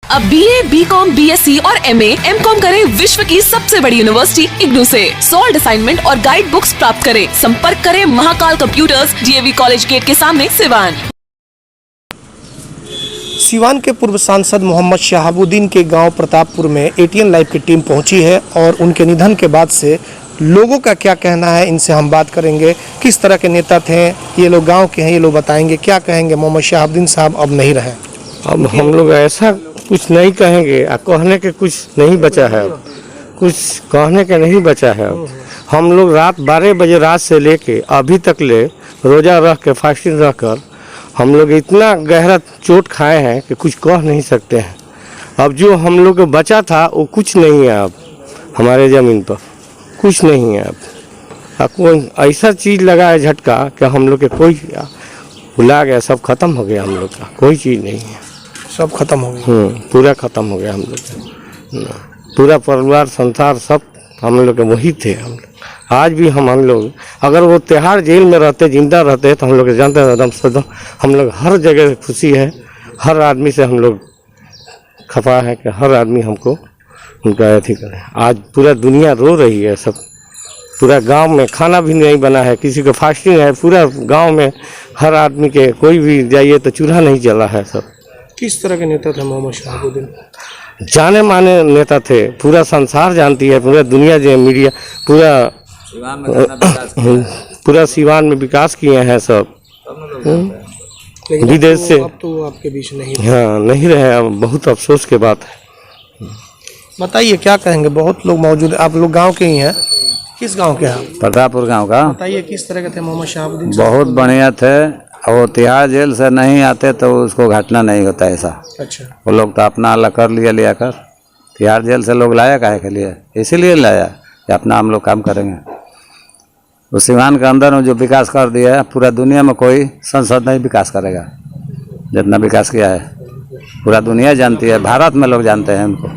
अब BA, BCom, BSc और MA, MCom करें विश्व की सबसे बड़ी यूनिवर्सिटी इग्नू से। सॉल्ड असाइनमेंट और गाइड बुक्स प्राप्त करें। संपर्क करें Mahakal computers, DAV college gate के सामने, सिवान। सिवान के पूर्व सांसद मोहम्मद शहाबुद्दीन के गांव प्रतापपुर में ATN लाइव की टीम पहुंची है और उनके निधन के बाद से लोगों का क्या कहना है, इनसे हम बात करेंगे। किस तरह के नेता थे ये लोग, गांव के हैं ये लोग, बताएंगे क्या कहेंगे। मोहम्मद शहाबुद्दीन साहब अब नहीं रहे। अब हम लोग ऐसा कुछ नहीं कहेंगे, कहने के कुछ नहीं बचा है, अब कुछ कहने के नहीं बचा है। अब हम लोग रात 12 बजे रात से लेके अभी तक ले रोज़ा रह के फास्टिंग रह कर हम लोग इतना गहरा चोट खाए हैं कि कुछ कह नहीं सकते हैं। अब जो हम लोग बचा था वो कुछ नहीं है, अब हमारे ज़मीन पर कुछ नहीं है। अब कोई ऐसा चीज़ लगा है झटका कि हम लोग के कोई भुला गया, सब खत्म हो गया, हम लोग का कोई चीज़ नहीं है, सब खत्म हो गया। पूरा खत्म हो गया हम लोग का, पूरा परिवार संसार सब हम लोग के वही थे। हम लोग आज भी हम लोग अगर वो तिहाड़ जेल में रहते, जिंदा रहते तो हम लोग जानते हैं एकदम सदम। हम लोग हर जगह खुशी है, हर आदमी से हम लोग खफा है कि हर आदमी हमको उनका अथी करें। आज पूरा दुनिया रो रही है, सब पूरा गांव में खाना भी नहीं बना है, किसी को फास्टिंग है, पूरा गांव में हर आदमी के कोई भी जाइए तो चूल्हा नहीं जला है। सब किस तरह के नेता थे मोहम्मद शहाबुद्दीन? जाने माने नेता थे, पूरा संसार जानती है, पूरा दुनिया जो मीडिया पूरा सिवान में विकास किए हैं सब विदेश से। अब तो आपके बीच नहीं, हाँ नहीं रहे, अब बहुत अफसोस के बात है। बताइए क्या कहेंगे। बहुत लोग मौजूद है, आप लोग गांव के ही हैं। किस गांव के हैं? प्रतापपुर गांव का। बताइए किस तरह के थे मोहम्मद शहाबुद्दीन? बहुत बढ़िया थे। वो तिहाड़ जेल से नहीं आते तो उसको घटना नहीं होता ऐसा। अच्छा, वो लोग तो अपना अलग कर लिया कर। तिहाड़ जेल से लोग लाया काहे के लिए? इसीलिए लाया कि अपना हम लोग काम करेंगे। उस सिवान के अंदर में जो विकास कर दिया है, पूरा दुनिया में कोई संसद नहीं विकास करेगा जितना विकास किया है। पूरा दुनिया जानती है, भारत में लोग जानते हैं उनको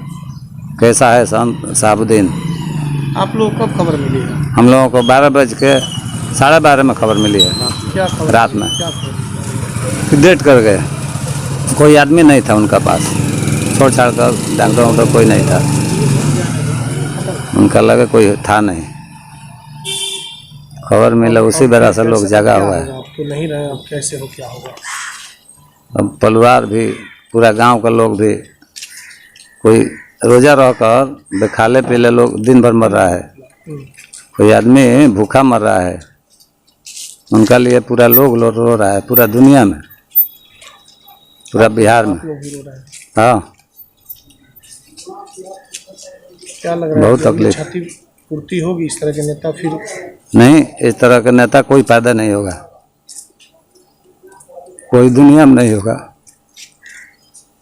कैसा है शहाबुद्दीन। आप लोग कब खबर मिली है? हम लोगों को 12:30 में खबर मिली है। क्या खबर? रात में क्या खबर? डेट कर गए, कोई आदमी नहीं था उनका पास, छोड़ छाड़ कर डॉक्टर कोई नहीं था, उनका लगे कोई था नहीं। खबर मिला उसी बेरा से लोग जगा हुआ है। आप तो नहीं रहे, अब कैसे हो, क्या होगा? अब परिवार भी, पूरा गांव का लोग भी, कोई रोजा रहकर खाले पीले लोग दिन भर मर रहा है, कोई आदमी भूखा मर रहा है। उनका लिए पूरा लोग रो रहा है, पूरा दुनिया में, पूरा बिहार में। हाँ, क्या लग रहा है? बहुत तकलीफ। क्षतिपूर्ति होगी इस तरह के नेता? फिर नहीं, इस तरह के नेता कोई फायदा नहीं होगा, कोई दुनिया में नहीं होगा।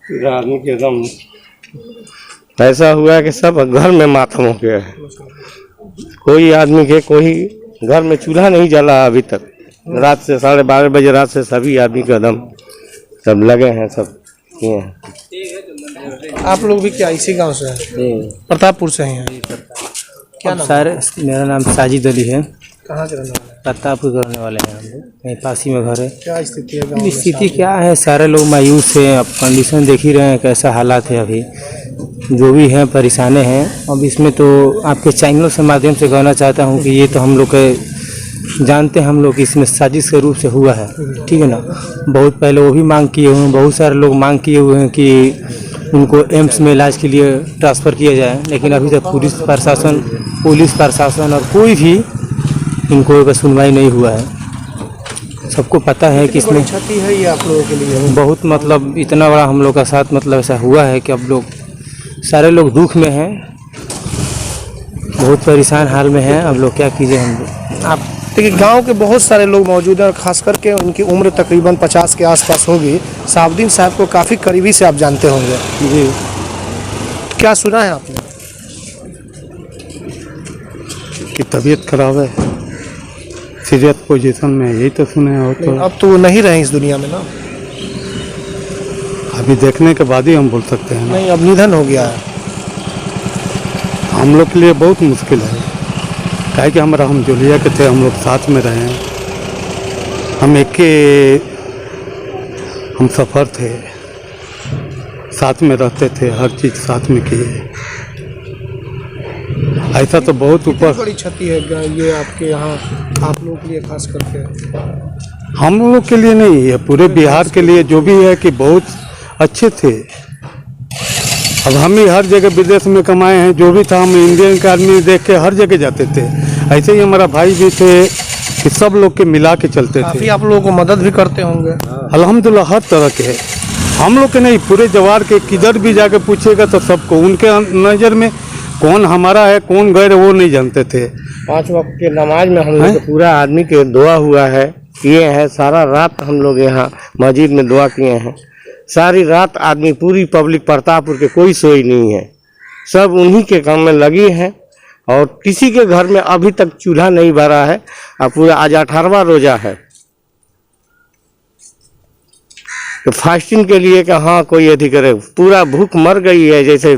पूरा आदमी के एकदम ऐसा हुआ है कि सब घर में मातम हो गया है। कोई आदमी के कोई घर में चूल्हा नहीं जला अभी तक। रात से 12:30 बजे रात से सभी आदमी का दम सब लगे हैं, सब किए हैं। आप लोग भी क्या इसी गांव से हैं? प्रतापपुर से ही हैं? क्या नाम? सर मेरा नाम साजिद अली है। कहाँ के रहने वाले हैं? प्रतापपुर के रहने वाले हैं हम लोग, कहीं पास ही में घर है। क्या स्थिति है गाँव में? स्थिति क्या है, सारे लोग मायूस हैं। अब कंडीशन देख ही रहे हैं कैसा हालात है अभी, जो भी हैं परेशाने हैं। अब इसमें तो आपके चैनल से माध्यम से कहना चाहता हूँ कि ये तो हम लोग के जानते हैं, हम लोग इसमें साजिश के रूप से हुआ है, ठीक है ना। बहुत पहले वो भी मांग किए हुए हैं, बहुत सारे लोग मांग किए हुए हैं कि उनको एम्स में इलाज के लिए ट्रांसफ़र किया जाए, लेकिन अभी तक पुलिस प्रशासन और कोई भी इनको सुनवाई नहीं हुआ है। सबको पता है कि इसमें क्षति है ये आप लोगों के लिए बहुत, मतलब इतना बड़ा हम लोग का साथ मतलब ऐसा हुआ है कि अब लोग सारे लोग दुख में हैं, बहुत परेशान हाल में हैं। अब लोग क्या कीजिए हम लोग। आप देखिए गांव के बहुत सारे लोग मौजूद हैं और ख़ास करके उनकी उम्र तकरीबन 50 के आसपास होगी। शहाबुद्दीन साहब को काफ़ी करीबी से आप जानते होंगे जी। क्या सुना है आपने? कि तबीयत खराब है, सीरियस पोजीशन में, यही तो सुने हैं। तो अब तो वो नहीं रहे इस दुनिया में ना। अभी देखने के बाद ही हम बोल सकते हैं ना। नहीं, अब निधन हो गया है। हम लोग के लिए बहुत मुश्किल है, काहे कि हमारा हम जोलिया के थे, हम लोग साथ में रहे हैं, हम एक के हम सफ़र थे, साथ में रहते थे, हर चीज़ साथ में किए। ऐसा तो बहुत ऊपर। बड़ी क्षति है ये आपके यहाँ, आप लोगों के लिए खास करके। हम लोग के लिए नहीं है, पूरे बिहार के लिए जो भी है कि बहुत अच्छे थे। अब हम ही हर जगह विदेश में कमाए हैं, जो भी था हम इंडियन का आदमी देख के हर जगह जाते थे। ऐसे ही हमारा भाई भी थे कि सब लोग के मिला के चलते थे। काफी आप लोगों को मदद भी करते होंगे। अल्हम्दुलिल्लाह हर तरह के है, हम लोग के नहीं, पूरे जवार के किधर भी जाके पूछेगा तो सबको, उनके नज़र में कौन हमारा है कौन गैर वो नहीं जानते थे। 5 वक्त के नमाज में हम लोग के पूरा आदमी के दुआ हुआ है, किए हैं। सारा रात हम लोग यहाँ मस्जिद में दुआ किए हैं। सारी रात आदमी, पूरी पब्लिक प्रतापपुर के कोई सोई नहीं है, सब उन्हीं के काम में लगी है। और किसी के घर में अभी तक चूल्हा नहीं भरा है। और पूरा आज 18वां रोजा है, तो फास्टिंग के लिए कि हाँ कोई यदि करे, पूरा भूख मर गई है। जैसे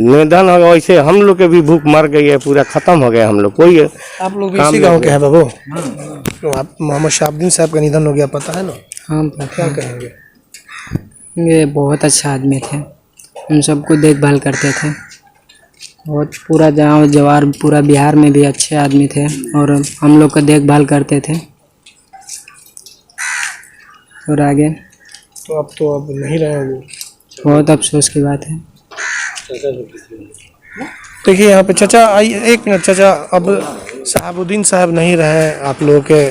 निधन हो वैसे हम लोग के भी भूख मर गई है, पूरा खत्म हो गया हम लोग। कोई आप लोग भी इसी गांव के हैं बाबू? तो आप मोहम्मद शहाबुद्दीन साहब का निधन हो गया, पता है ना? हाँ, क्या कहेंगे? ये बहुत अच्छा आदमी थे, हम सबको देखभाल करते थे। बहुत पूरा गाँव जवार पूरा बिहार में भी अच्छे आदमी थे और हम लोग का देखभाल करते थे। और आगे तो अब नहीं रहे वो। बहुत अफसोस की बात है। देखिए यहाँ पे चाचा, आइए एक मिनट चाचा। अब शहाबुद्दीन साहब नहीं रहे, आप लोगों के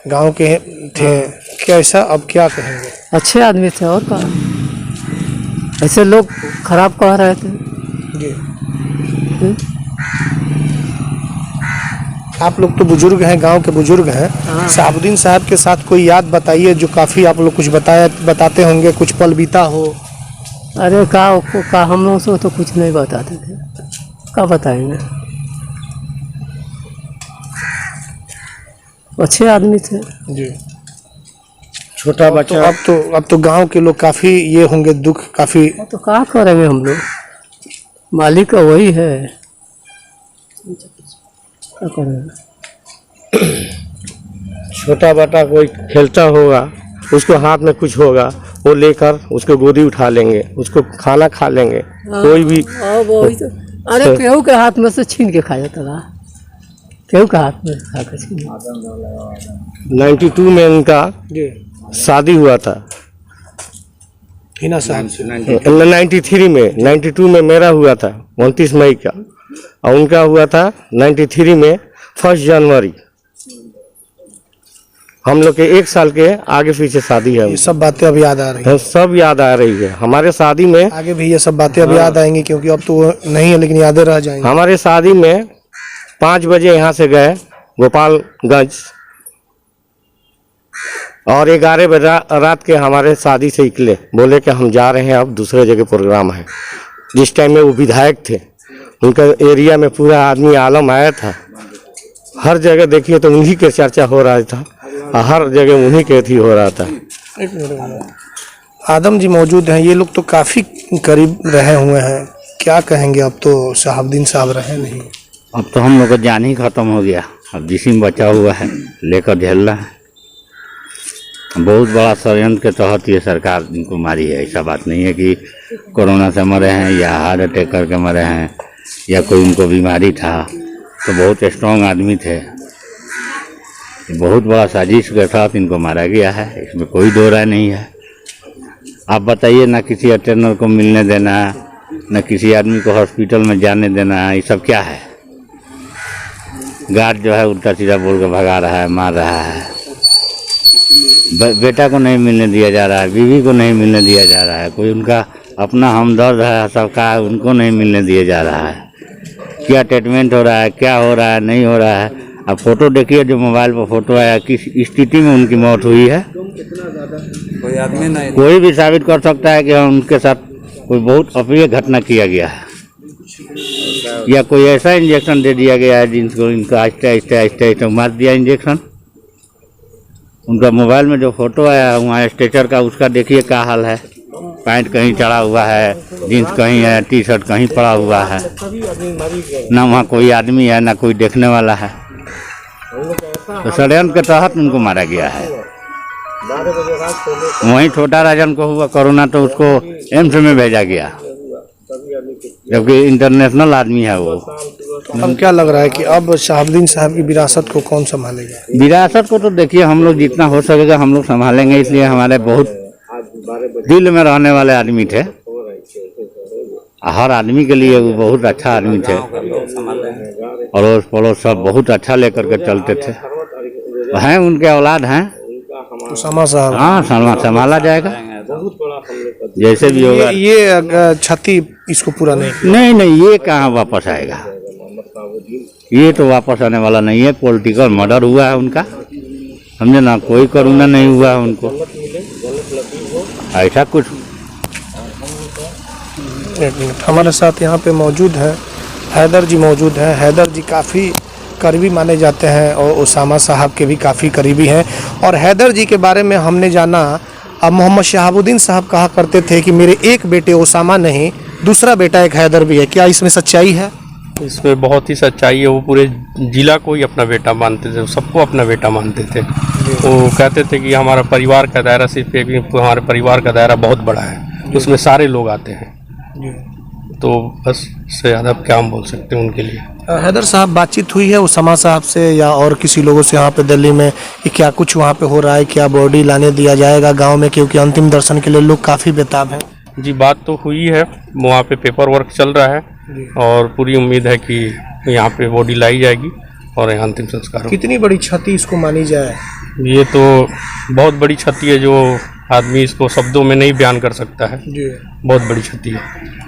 गांव के थे, कैसा, अब क्या कहेंगे? अच्छे आदमी थे, और क्या, ऐसे लोग खराब कह रहे थे जी। आप लोग तो बुजुर्ग हैं, गांव के बुजुर्ग हैं। शहाबुद्दीन साहब के साथ कोई याद बताइए जो काफ़ी आप लोग कुछ बताते होंगे, कुछ पल बीता हो। अरे का हम लोग से तो कुछ नहीं बताते थे, क्या बताएंगे, अच्छे आदमी थे जी। छोटा बच्चा। अब तो गांव के लोग काफ़ी ये होंगे, दुख काफ़ी। तो क्या करेंगे हम लोग, मालिक का वही है, क्या करेंगे। छोटा बेटा कोई खेलता होगा, उसको हाथ में कुछ होगा, वो लेकर उसको गोदी उठा लेंगे, उसको खाना खा लेंगे। कोई भी वही तो, अरे केहू के हाथ में से छीन के खा जाता था, केहू के हाथ में खा कर छीन। 92 में इनका शादी हुआ था, हिना साहब से। 93 में, 92 में मेरा हुआ था 29 मई का, और उनका हुआ था 93 में 1 जनवरी। हम लोग के 1 साल के आगे पीछे शादी है। ये सब बातें अब याद आ रही हैं। सब याद आ रही है हमारे शादी में। आगे भी ये सब बातें अब याद आएंगी, क्योंकि अब तो वो नहीं है, लेकिन यादें रह जाएंगी। हमारे शादी में 5 बजे यहाँ से गए गोपालगंज, और 11 बजे रात के हमारे शादी से निकले, बोले कि हम जा रहे हैं, अब दूसरे जगह प्रोग्राम है। जिस टाइम में वो विधायक थे, उनका एरिया में पूरा आदमी आलम आया था। हर जगह देखिए तो उन्हीं के चर्चा हो रहा था, हर जगह उन्हीं के थी हो रहा था। आदम जी मौजूद हैं, ये लोग तो काफ़ी करीब रहे हुए हैं, क्या कहेंगे? अब तो शहाबुद्दीन साहब रहे नहीं। अब तो हम लोग का जान ही खत्म हो गया, अब जिसम बचा हुआ है लेकर झेलना है। बहुत बड़ा षड्यंत्र के तहत ये सरकार इनको मारी है। ऐसा बात नहीं है कि कोरोना से मरे हैं या हार्ट अटैक करके मरे हैं या कोई उनको बीमारी था, तो बहुत स्ट्रॉन्ग आदमी थे। बहुत बड़ा साजिश के साथ इनको मारा गया है, इसमें कोई दो राय नहीं है। आप बताइए, ना किसी अटेंडर को मिलने देना, न किसी आदमी को हॉस्पिटल में जाने देना, ये सब क्या है? गार्ड जो है उल्टा सीधा बोल के भगा रहा है, मार रहा है। बेटा को नहीं मिलने दिया जा रहा है, बीवी को नहीं मिलने दिया जा रहा है, कोई उनका अपना हमदर्द है सबका, उनको नहीं मिलने दिया जा रहा है। क्या ट्रीटमेंट हो रहा है, क्या हो रहा है, नहीं हो रहा है। अब फोटो देखिए, जो मोबाइल पर फोटो आया, किस स्थिति में उनकी मौत हुई है, कोई आदमी नहीं, कोई भी साबित कर सकता है कि उनके साथ कोई बहुत अप्रिय घटना किया गया है, या कोई ऐसा इंजेक्शन दे दिया गया है जिनको इनको आहिस्ते आहिस्ते आहिस्ते आहिस्ते मार दिया इंजेक्शन। उनका मोबाइल में जो फोटो आया है वहाँ स्ट्रेचर का, उसका देखिए क्या हाल है। पैंट कहीं चढ़ा हुआ है, जीन्स कहीं है, टी शर्ट कहीं पड़ा हुआ है, ना वहाँ कोई आदमी है ना कोई देखने वाला है। तो षड्यंत्र के तहत उनको मारा गया है। वहीं छोटा राजन को हुआ कोरोना तो उसको एम्स में भेजा गया, जबकि इंटरनेशनल आदमी है वो। अब क्या लग रहा है कि अब शहाबुद्दीन साहब की विरासत को कौन संभालेगा? विरासत को तो देखिए हम लोग जितना हो सकेगा हम लोग संभालेंगे, इसलिए हमारे बहुत दिल में रहने वाले आदमी थे। हर आदमी के लिए वो बहुत अच्छा आदमी थे, अड़ोस पड़ोस सब बहुत अच्छा लेकर के चलते थे। हैं उनके औलाद हैं, उसामा साहब। हाँ संभाला जाएगा जैसे भी होगा। ये क्षति इसको पूरा नहीं। नहीं ये कहाँ वापस आएगा, ये तो वापस आने वाला नहीं है। पॉलिटिकल मर्डर हुआ है उनका, समझे ना, कोई करुणा नहीं हुआ है उनको, ऐसा कुछ। एक मिनट, हमारे साथ यहाँ पे मौजूद है हैदर जी मौजूद हैं। हैदर जी काफ़ी करीबी माने जाते हैं और उसामा साहब के भी काफ़ी करीबी हैं। और हैदर जी के बारे में हमने जाना, अब मोहम्मद शहाबुद्दीन साहब कहा करते थे कि मेरे एक बेटे उसामा नहीं, दूसरा बेटा एक हैदर भी है। क्या इसमें सच्चाई है? इसमें बहुत ही सच्चाई है। वो पूरे जिला को ही अपना बेटा मानते थे, सबको अपना बेटा मानते थे। वो कहते थे कि हमारा परिवार का दायरा सिर्फ एक, हमारे परिवार का दायरा बहुत बड़ा है, उसमें सारे लोग आते हैं। तो बस से ज़्यादा क्या हम बोल सकते हैं उनके लिए। हैदर साहब, बातचीत हुई है उसामा साहब से या और किसी लोगों से यहाँ पे दिल्ली में कि क्या कुछ वहाँ पे हो रहा है, क्या बॉडी लाने दिया जाएगा गांव में, क्योंकि अंतिम दर्शन के लिए लोग काफ़ी बेताब हैं? जी बात तो हुई है, वहाँ पे पेपर वर्क चल रहा है और पूरी उम्मीद है कि यहाँ पे बॉडी लाई जाएगी और यहाँ अंतिम संस्कार। कितनी बड़ी क्षति इसको मानी जाए? ये तो बहुत बड़ी क्षति है, जो आदमी इसको शब्दों में नहीं बयान कर सकता है। बहुत बड़ी क्षति है।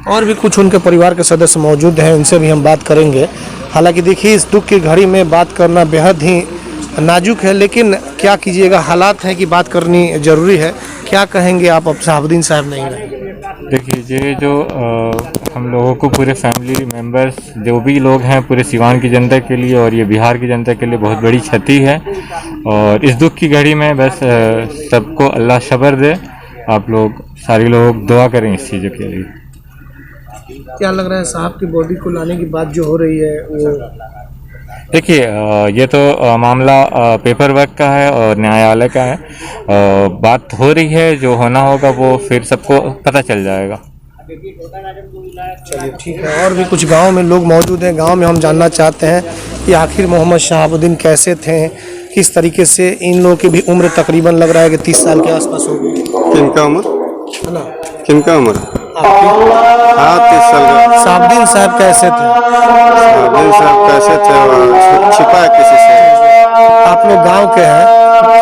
और भी कुछ उनके परिवार के सदस्य मौजूद हैं, उनसे भी हम बात करेंगे। हालांकि देखिए, इस दुख की घड़ी में बात करना बेहद ही नाजुक है, लेकिन क्या कीजिएगा, हालात हैं कि बात करनी ज़रूरी है। क्या कहेंगे आप? अब शहाबुद्दीन साहब नहीं रहे। देखिए, ये जो हम लोगों को, पूरे फैमिली मेंबर्स जो भी लोग हैं, पूरे सिवान की जनता के लिए और ये बिहार की जनता के लिए बहुत बड़ी क्षति है। और इस दुख की घड़ी में बस सबको अल्लाह सब्र दे। आप लोग सारे लोग दुआ करें इस चीज़ के लिए। क्या लग रहा है साहब की बॉडी को लाने की बात जो हो रही है वो? देखिए, ये तो मामला पेपर वर्क का है और न्यायालय का है। बात हो रही है, जो होना होगा वो फिर सबको पता चल जाएगा। चलिए ठीक है। और भी कुछ गांव में लोग मौजूद हैं। गांव में हम जानना चाहते हैं कि आखिर मोहम्मद शहाबुद्दीन कैसे थे, किस तरीके से। इन लोगों की भी उम्र तकरीबन लग रहा है कि 30 साल के आसपास होगी। किनका उम्र? है ना? किनका उम्र? हाँ, 30 साल का। शहाबुद्दीन साहब कैसे थे? शहाबुद्दीन साहब कैसे थे? छिपा है किसी से। आप लोग गांव के हैं,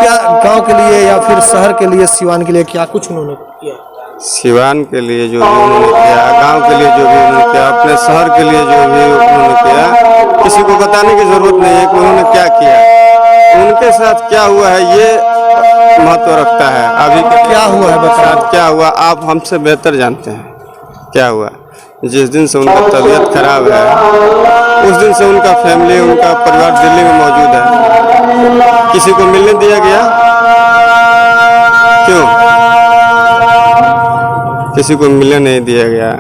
क्या गांव के लिए या फिर शहर के लिए, सिवान के लिए क्या कुछ उन्होंने किया? सिवान के लिए जो भी उन्होंने किया, गांव के लिए जो भी उन्होंने किया, अपने शहर के लिए जो भी उन्होंने किया, किसी को बताने की जरूरत नहीं है कि उन्होंने क्या किया। उनके साथ क्या हुआ है ये महत्व रखता है। अभी क्या हुआ है बता, क्या हुआ आप हमसे बेहतर जानते हैं क्या हुआ। जिस दिन से उनका तबीयत खराब है, उस दिन से उनका फैमिली, उनका परिवार दिल्ली में मौजूद है। किसी को मिलने दिया गया? क्यों किसी को मिलने नहीं दिया गया?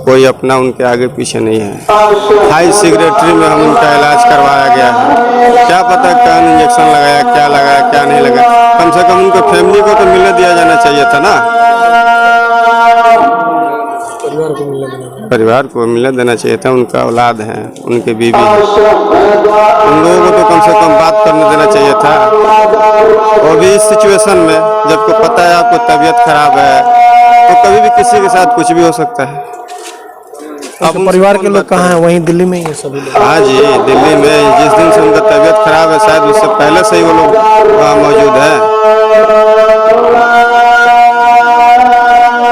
कोई अपना उनके आगे पीछे नहीं है। हाई सेक्रेटरी में हम उनका इलाज करवाया गया है। क्या पता क्या इंजेक्शन लगाया, क्या लगाया, क्या नहीं लगाया। कम से कम उनके फैमिली को तो मिलने दिया जाना चाहिए था ना। परिवार को मिलने देना चाहिए था। उनका औलाद है, उनके बीवी है, उन लोगों को तो कम से कम बात करने देना चाहिए था। और भी इस सिचुएशन में, जबकि पता है आपको तबीयत खराब है, तो कभी भी किसी के साथ कुछ भी हो सकता है। अब परिवार के लोग कहाँ हैं? वहीं दिल्ली में ही है सभी लोग? हाँ जी, दिल्ली में। जिस दिन से उनका तबीयत खराब है, शायद उससे पहले से ही वो लोग वहाँ मौजूद है।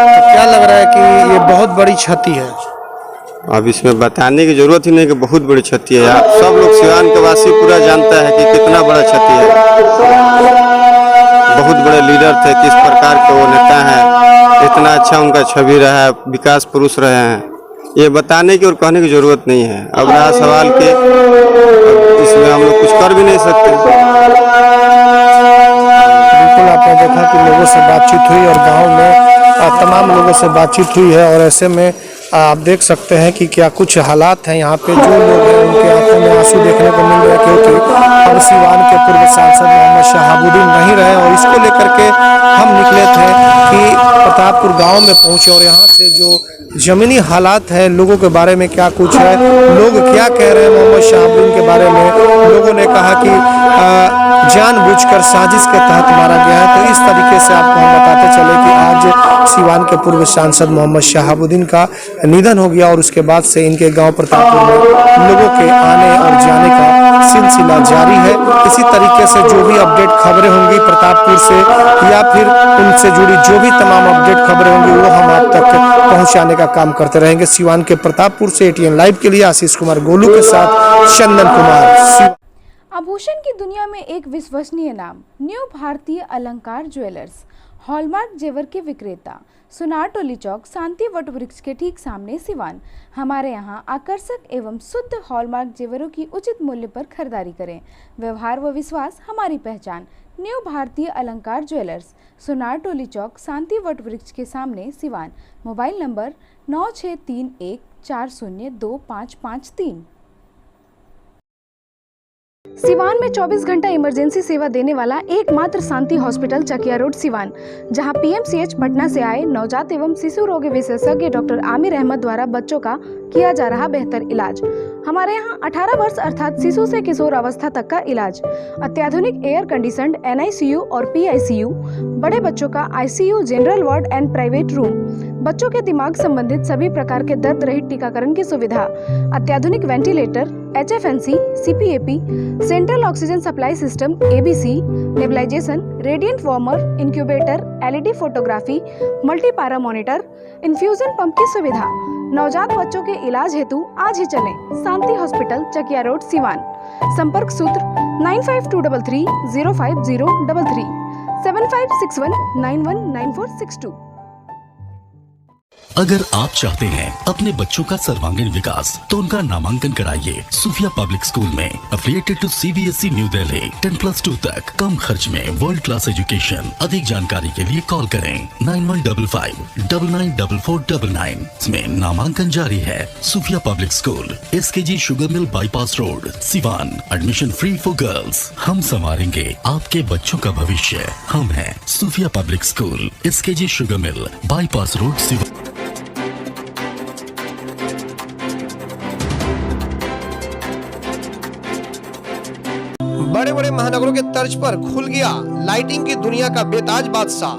तो क्या लग रहा है कि ये बहुत बड़ी क्षति है? अब इसमें बताने की जरूरत ही नहीं कि बहुत बड़ी क्षति है। आप सब लोग सिवान के वासी पूरा जानता है कि कितना बड़ा क्षति है। बहुत बड़े लीडर थे, किस प्रकार के वो नेता हैं, इतना अच्छा उनका छवि रहा है, विकास पुरुष रहे हैं। ये बताने की और कहने की जरूरत नहीं है। अब रहा सवाल के, इसमें हम लोग कुछ कर भी नहीं सकते। बिल्कुल, आपने देखा कि लोगों से बातचीत हुई और गांव में तमाम लोगों से बातचीत हुई है। और ऐसे में आप देख सकते हैं कि क्या कुछ हालात हैं यहाँ पे। जो लोग हैं उनके आंखों में आंसू देखने को मिल रहे हैं, क्योंकि अब सिवान के पूर्व सांसद मोहम्मद शहाबुद्दीन नहीं रहे और इसको लेकर के हम निकले थे कि प्रतापपुर गांव में पहुंचे और यहाँ से जो जमीनी हालात है, लोगों के बारे में क्या कुछ है, लोग क्या कह रहे हैं मोहम्मद शहाबुद्दीन के बारे में। लोगों ने कहा कि जानबूझकर साजिश के तहत मारा गया है। तो इस तरीके से आपको हम बताते चले कि आज सिवान के पूर्व सांसद मोहम्मद शहाबुद्दीन का निधन हो गया और उसके बाद से इनके गांव प्रतापपुर में लोगों के आने और जाने का सिलसिला जारी है। इसी तरीके से जो भी अपडेट खबरें होंगी प्रतापपुर से या फिर उनसे जुड़ी जो भी तमाम अपडेट खबरें होंगी वो हम आप तक पहुंचाने का काम करते रहेंगे। सिवान के प्रतापपुर से एटीएन लाइव के लिए आशीष कुमार गोलू के साथ चंदन कुमार। आभूषण की दुनिया में एक विश्वसनीय नाम, न्यू भारतीय अलंकार ज्वेलर्स, हॉलमार्क जेवर के विक्रेता, सुनार टोली चौक, शांति वट वृक्ष के ठीक सामने सिवान। हमारे यहाँ आकर्षक एवं शुद्ध हॉलमार्क जेवरों की उचित मूल्य पर खरीदारी करें। व्यवहार व विश्वास हमारी पहचान। न्यू भारतीय अलंकार ज्वेलर्स, सुनार टोली चौक, शांति वट वृक्ष के सामने सिवान। Mobile number 9631402553। सिवान में 24 घंटा इमरजेंसी सेवा देने वाला एकमात्र शांति हॉस्पिटल चकिया रोड सिवान, जहां पीएमसीएच पटना से आए नवजात एवं शिशु रोग विशेषज्ञ डॉक्टर आमिर अहमद द्वारा बच्चों का किया जा रहा बेहतर इलाज। हमारे यहां 18 वर्ष अर्थात शिशु से किशोर अवस्था तक का इलाज, अत्याधुनिक एयर कंडीशनड NICU और PICU, बड़े बच्चों का ICU, general ward and private room, बच्चों के दिमाग संबंधित सभी प्रकार के दर्द रहित टीकाकरण की सुविधा, अत्याधुनिक ventilator, HFNC, CPAP, central oxygen supply system ABC, nebulization, radiant warmer, incubator, LED photography, multipara monitor, infusion pump की सुविधा। नवजात बच्चों के इलाज हेतु आज ही चलें शांति हॉस्पिटल चकिया रोड सिवान। संपर्क सूत्र 9523305033, 7561919462। अगर आप चाहते हैं अपने बच्चों का सर्वांगीण विकास तो उनका नामांकन कराइए सूफिया पब्लिक स्कूल में, affiliated to CBSE New Delhi. 10+2 तक कम खर्च में वर्ल्ड क्लास एजुकेशन। अधिक जानकारी के लिए कॉल करें 9155994499। इसमें नामांकन जारी है। Sufia public school, SKG sugar mill bypass road Siwan. Admission free for girls. हम संवारेंगे आपके बच्चों का भविष्य। हम हैं Sufia public school, SKG sugar mill bypass road Siwan. बड़े बड़े महानगरों के तर्ज पर खुल गया लाइटिंग की दुनिया का बेताज बादशाह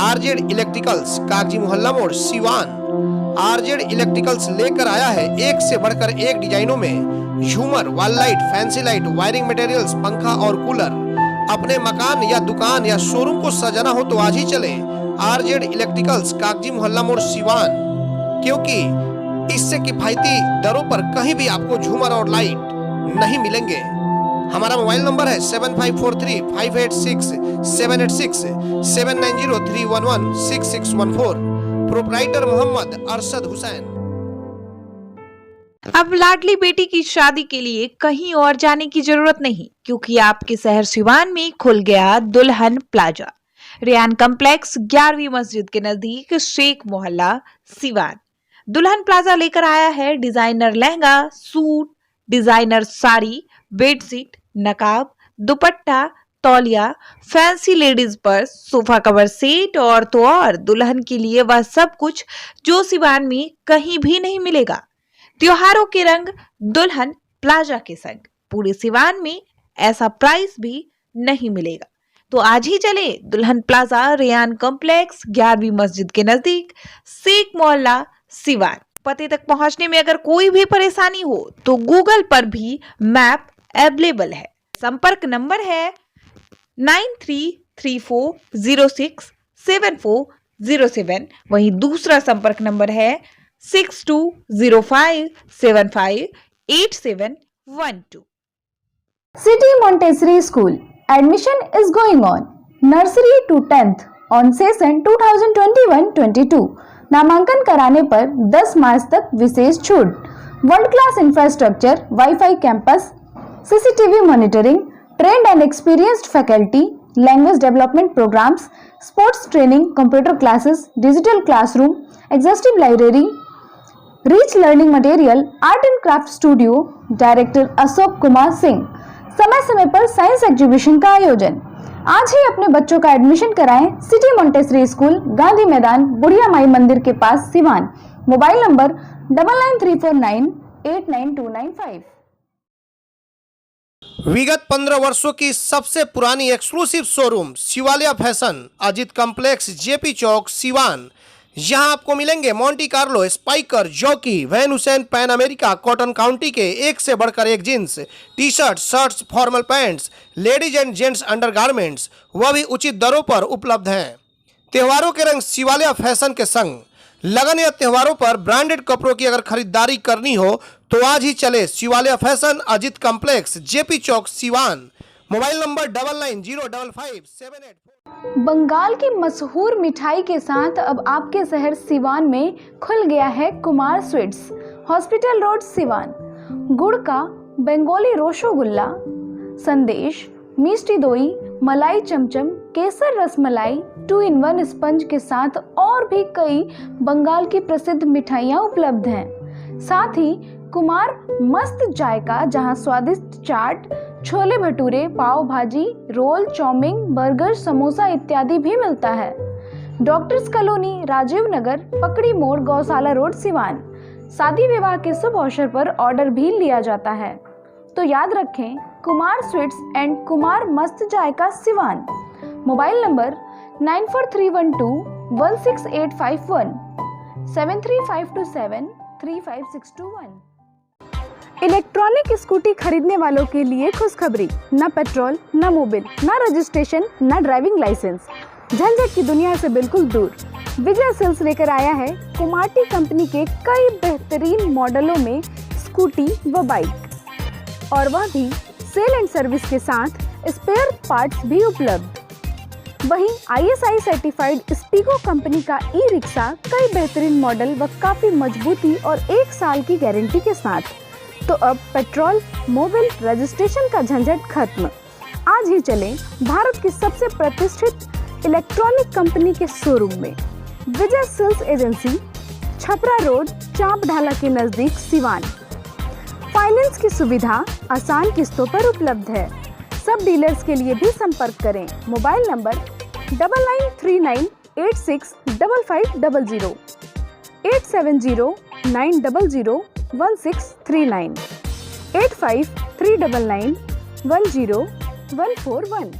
RZ इलेक्ट्रिकल्स, कागजी मोहल्ला मोड़ सिवान। RZ इलेक्ट्रिकल्स लेकर आया है एक से बढ़कर एक डिजाइनों में झूमर, wall light, fancy light, wiring materials, पंखा और कूलर। अपने मकान या दुकान या शोरूम को सजाना हो तो आज ही चलें RZ इलेक्ट्रिकल्स, कागजी मोहल्ला मोड़ सिवान, क्योंकि इससे किफायती दरों पर कहीं भी आपको झूमर और लाइट नहीं मिलेंगे। हमारा मोबाइल नंबर है 7543586786, 7903116614। प्रोप्राइटर मोहम्मद अरशद हुसैन। अब लाडली बेटी की शादी के लिए कहीं और जाने की जरूरत नहीं, क्योंकि आपके शहर सिवान में खुल गया दुल्हन प्लाजा। रेयान कॉम्प्लेक्स 11वीं मस्जिद के नजदीक, शेख मोहल्ला सिवान। दुल्हन प्लाजा लेकर आया है designer lehenga, suit, designer sari, bedsheet, नकाब, दुपट्टा, तौलिया, fancy ladies purse, sofa cover set और तो और दुल्हन के लिए वह सब कुछ जो सिवान में कहीं भी नहीं मिलेगा। त्योहारों के रंग दुल्हन प्लाजा के संग। पूरे सिवान में ऐसा प्राइस भी नहीं मिलेगा। तो आज ही चले दुल्हन प्लाजा, रेयान कॉम्प्लेक्स 11वीं मस्जिद के नजदीक, शेख मोहल्ला सिवान। पते तक पहुंचने में अगर कोई भी परेशानी हो तो गूगल पर भी मैप अवेलेबल है। संपर्क नंबर है 9334067407। वहीं दूसरा संपर्क नंबर है 6205758712। City Montessori School. Admission is going on. Nursery to 10th on session 2021-22. नामांकन कराने पर 10 मार्च तक विशेष छूट। World class infrastructure, wifi campus, CCTV monitoring, trained and experienced faculty, language development programs, sports training, computer classes, digital classroom, exhaustive library, rich learning material, art and craft studio, director Ashok Kumar Singh. समय समय पर science exhibition का आयोजन। आज ही अपने बच्चों का admission कराएं सिटी मोंटेसरी स्कूल, गांधी मैदान, बुढ़िया माई मंदिर के पास, सिवान। Mobile number 9934989295। विगत 15 वर्षों की सबसे पुरानी exclusive showroom Shivalia fashion, Ajit complex, JP Chowk, Siwan. यहां आपको मिलेंगे Monte Carlo, Spykar, Jockey, Van Heusen, Pan America, Cotton County के एक से बढ़कर एक jeans, T shirt, shirts, formal pants, ladies and gents undergarments, वह भी उचित दरों पर उपलब्ध हैं। त्योहारों के रंग शिवालिया फैशन के संग। लगन या त्योहारों पर ब्रांडेड कपड़ों की अगर खरीदारी करनी हो तो आज ही चले Shivalia fashion, Ajit complex, JP Chowk, Siwan. Mobile number 99055784। Bengal की मशहूर मिठाई के साथ अब आपके शहर सिवान में खुल गया है Kumar sweets, hospital road, Siwan. गुड़ का बंगाली रसगुल्ला, संदेश, मिष्टी दोई, मलाई चमचम, केसर रसमलाई, 2-in-1 स्पंज के साथ और भी कई बंगाल की प्रसिद्ध मिठाइयाँ उपलब्ध हैं। साथ ही कुमार मस्त जायका, जहां स्वादिष्ट चाट, छोले भटूरे, पाव भाजी, रोल, चाउमीन, बर्गर, समोसा इत्यादि भी मिलता है। डॉक्टर्स कॉलोनी, राजीव नगर, पकड़ी मोड़, गौशाला रोड, सिवान। शादी विवाह के शुभ अवसर पर ऑर्डर भी लिया जाता है। तो याद रखें, कुमार स्वीट्स एंड कुमार मस्त जायका, Siwan. Mobile number 9431216851, 7352735621। Electronic scooty खरीदने वालों के लिए खुशखबरी। न पेट्रोल, न मोबिल, न रजिस्ट्रेशन, न ड्राइविंग लाइसेंस, झंझट की दुनिया से बिल्कुल दूर। विजय सेल्स लेकर आया है कुमाटी कंपनी के कई बेहतरीन मॉडलों में स्कूटी व बाइक, और वह भी सेल एंड सर्विस के साथ स्पेयर पार्ट्स भी उपलब्ध। वहीं ISI सर्टिफाइड स्पीगो कंपनी का ई रिक्शा कई बेहतरीन मॉडल व काफी मजबूती और 1 साल की गारंटी के साथ। तो अब पेट्रोल, मोबिल, रजिस्ट्रेशन का झंझट खत्म। आज ही चलें भारत की सबसे प्रतिष्ठित इलेक्ट्रॉनिक कंपनी के शोरूम में। विजय सेल्स एजेंसी, छपरा रोड, चांप ढाला के नजदीक, सिवान। फाइनेंस की सुविधा आसान किस्तों पर उपलब्ध है। सब डीलर्स के लिए भी संपर्क करें। Mobile number 9939865500, 8709001639, 8539910141।